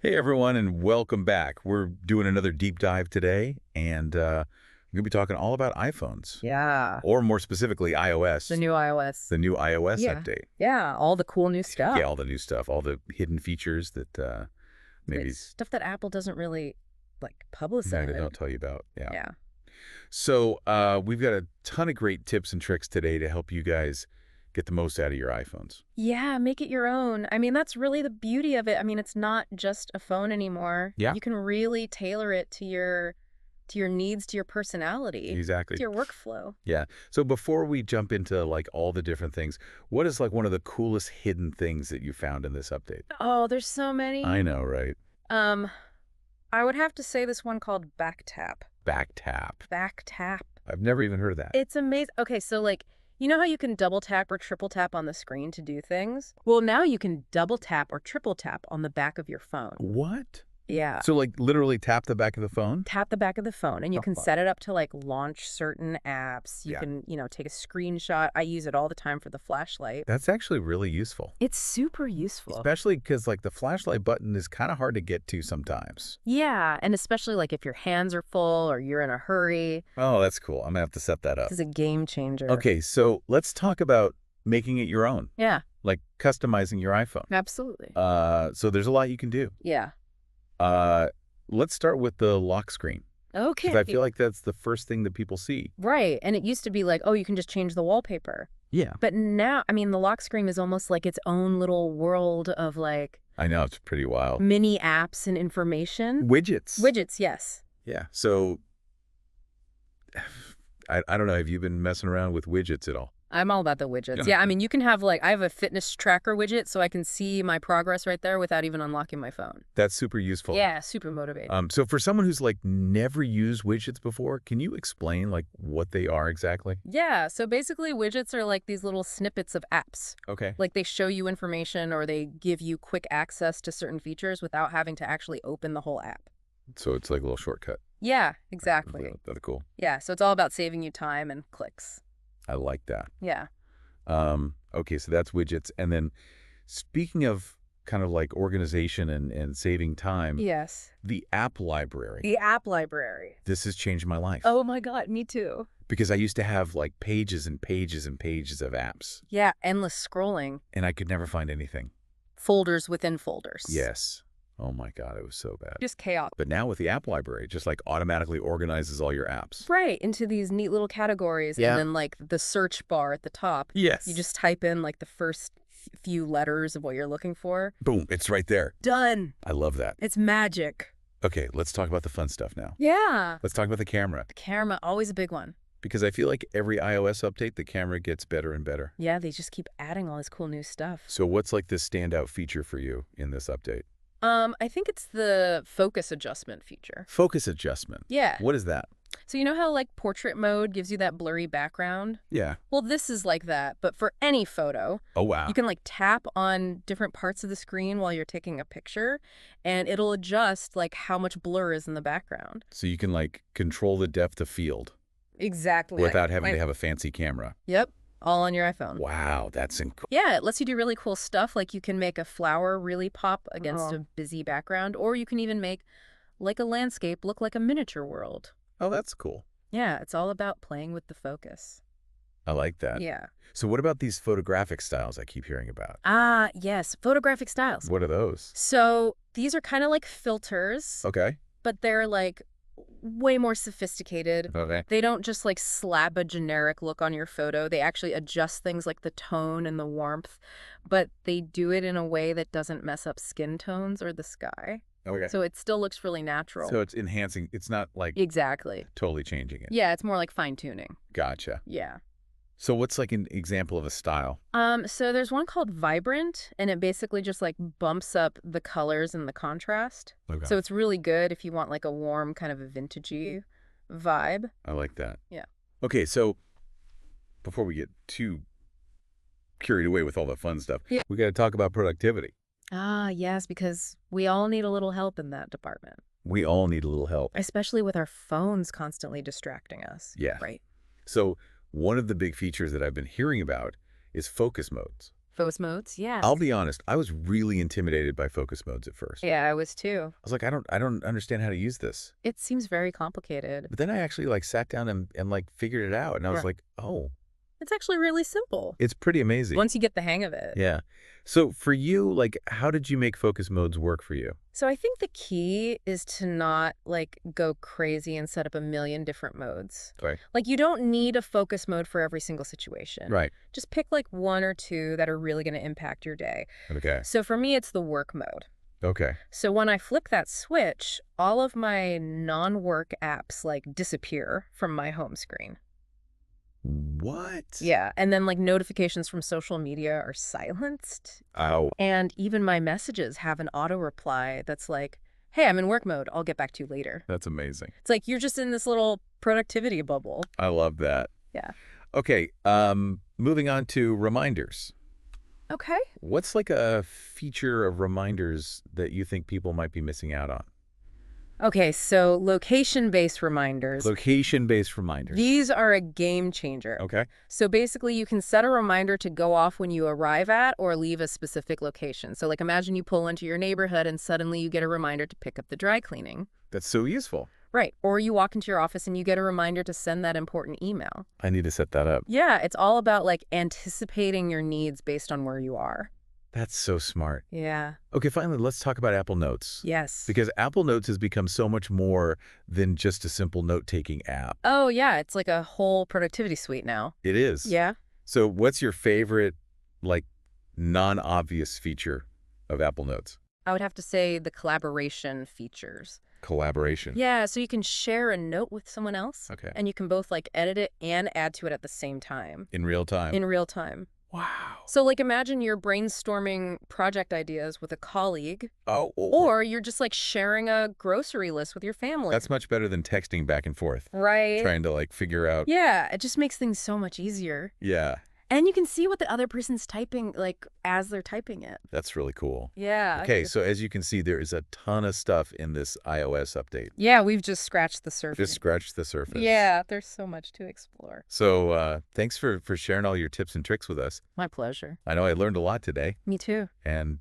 Hey everyone, and welcome back. We're doing another deep dive today, and we're going to be talking all about iPhones, Yeah, or more specifically, the iOS, new iOS. the new iOS Yeah. update. Yeah, all the cool new Yeah, stuff. all the new stuff, all the hidden features that Like maybe stuff that Apple doesn't really no, they publicize. don't tell you about. Yeah. Yeah. So we've got a ton of great tips and tricks today to help you guys get the most out of your iPhones. Yeah, make it your own. I mean, that's really the beauty of it. I mean, it's not just a phone anymore. Yeah, You can really tailor it to your needs, to your personality, exactly. to your workflow. Yeah. So before we jump into like all the different things, what is like one of the coolest hidden things that you found in this update? Oh, there's so I many. know, right? Um, I would have to say this one called Back Tap. Back tap. Back Tap. I've never even heard of that. It's amazing. Okay, so you know how you can double tap or triple tap on the screen to do things? Well, now you can double tap or triple tap on the back of your phone. What? Yeah. So like literally tap the back of the phone? Tap the back of the phone and you Oh, can wow. set it up to launch certain apps. You Yeah. can, take a screenshot. I use it all the time for the flashlight. That's actually really useful. It's super useful. Especially because like the flashlight button is kind of hard to get to sometimes. Yeah, and especially if your hands are full or you're in a hurry. Oh, that's cool. I'm gonna have to set that up. This is a game changer. Okay, so let's talk about making it your own, Yeah, like customizing your iPhone. absolutely. So there's a lot you can do. Yeah. Uh, let's start with the lock screen Okay. because I feel like that's the first thing that people see. Right. And it used to be oh, you can just change the wallpaper. Yeah. But now, I mean, the lock screen is almost like its own little world of I know, it's pretty wild. mini apps and information. Widgets. Widgets, yes. Yeah. So I don't know. Have you been messing around with widgets at all? I'm all about the widgets. Yeah. Yeah, I mean, you can have I have a fitness tracker widget so I can see my progress right there without even unlocking my phone. That's super useful. Yeah, super motivating. So for someone who's like never used widgets before, can you explain like what they are exactly? Yeah, so basically widgets are these little snippets of apps. Okay. They show you information or they give you quick access to certain features without having to actually open the whole app. So it's like a little shortcut. Yeah, exactly. That's cool. Yeah, so it's all about saving you time and clicks. I like that. Yeah. Okay, so that's widgets. And then speaking of kind of like organization and saving time, Yes. the app library. The app library. This has changed my life Oh my God, me too. because I used to have like pages and pages and pages of apps Yeah, endless scrolling. and I could never find anything. Folders within folders. Yes. Oh my God, it was so bad. Just chaos. But now with the app library, it just like automatically organizes all your apps. Right, into these neat little categories. Yeah. And then the search bar at the top. Yes. You just type in the first few letters of what you're looking for. boom, it's right there. Done. I love that. It's magic. Okay, let's talk about the fun stuff now. Yeah. Let's talk about the camera The camera, always a big one. because I feel like every iOS update, the camera gets better and better. Yeah, they just keep adding all this cool new stuff. So what's like the standout feature for you in this update? I think it's the focus adjustment feature. Focus adjustment. Yeah. What is that? So you know how portrait mode gives you that blurry background? Yeah. Well, this is like that, but for any photo. Oh, wow. You can tap on different parts of the screen while you're taking a picture, and it'll adjust how much blur is in the background. So you can like control the depth of field Exactly. without having to have a fancy camera. Yep, all on your iPhone. Wow, that's incredible. Yeah, it lets you do really cool stuff. You can make a flower really pop against a busy background, or you can even make a landscape look like a miniature world. Oh, that's cool. Yeah, it's all about playing with the focus. I like that. Yeah. So what about these photographic styles I keep hearing about? Ah, yes, photographic styles. What are those? So these are kind of like filters, Okay. but they're way more sophisticated. Okay. They don't just slap a generic look on your photo. They actually adjust things like the tone and the warmth, but they do it in a way that doesn't mess up skin tones or the sky. Okay. So it still looks really natural. So it's enhancing. It's not like Exactly. totally changing it. Yeah, it's more like fine tuning. Gotcha. Yeah. So what's like an example of a style? So there's one called Vibrant, and it basically just bumps up the colors and the contrast. Okay. So it's really good if you want a warm kind of a vintagey vibe. I like that. Yeah. Okay, so before we get too carried away with all the fun stuff, Yeah. we got to talk about productivity. Ah, yes, because we all need a little help in that department, We all need a little help. especially with our phones constantly distracting us. Yeah. Right. So one of the big features that I've been hearing about is focus modes. Focus modes, yes. I'll be honest, I was really intimidated by focus modes at first. Yeah, I was too. I was like, I don't understand how to use this. It seems very complicated. But then I actually like sat down and like figured it out, and I was Right. like, oh, It's actually really simple it's pretty amazing. once you get the hang of it. Yeah. So for you, like, how did you make focus modes work for you? So I think the key is to not like go crazy and set up a million different modes. Right. Like you don't need a focus mode for every single situation. Right. Just pick like one or two that are really going to impact your day. Okay. So for me, it's the work mode. Okay. So when I flick that switch, all of my non-work apps like disappear from my home screen. What? Yeah. And then like notifications from social media are silenced. Oh, And even my messages have an auto reply that's like, hey, I'm in work mode. I'll get back to you later. that's amazing. It's like you're just in this little productivity bubble. I love that. Yeah. Okay. Moving on to reminders. Okay. What's like a feature of reminders that you think people might be missing out on? Okay, so location-based reminders. Location-based reminders. These are a game changer. Okay. So basically, you can set a reminder to go off when you arrive at or leave a specific location. So like imagine you pull into your neighborhood and suddenly you get a reminder to pick up the dry cleaning. That's so useful. Right. Or you walk into your office and you get a reminder to send that important email. I need to set that up. Yeah, it's all about like anticipating your needs based on where you are. That's so smart. Yeah. Okay, finally, let's talk about Apple Notes. Yes. Because Apple Notes has become so much more than just a simple note-taking app. Oh, yeah, it's like a whole productivity suite now. It is. Yeah. So what's your favorite, like, non-obvious feature of Apple Notes? I would have to say the collaboration features. Collaboration. Yeah, so you can share a note with someone else. Okay. And you can both like edit it and add to it at the same time In real time. in real time. Wow. So like imagine you're brainstorming project ideas with a colleague, Oh, or you're just like sharing a grocery list with your family. that's much better than texting back and forth, right. trying to like figure out. Yeah, it just makes things so much easier. Yeah, And you can see what the other person's typing like as they're typing it. that's really cool. Yeah. Okay, so as you can see, there is a ton of stuff in this iOS update. Yeah, we've just scratched the surface. Just scratched the surface. Yeah, there's so much to explore. So thanks for sharing all your tips and tricks with us. My pleasure. I know I learned a lot today. Me too. And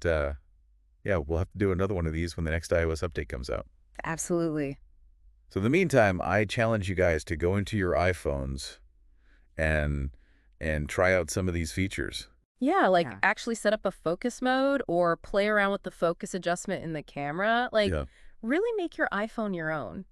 yeah, we'll have to do another one of these when the next iOS update comes out. Absolutely. So in the meantime, I challenge you guys to go into your iPhones and try out some of these features. Yeah, like Yeah. actually set up a focus mode or play around with the focus adjustment in the camera. Like Yeah. really make your iPhone your own.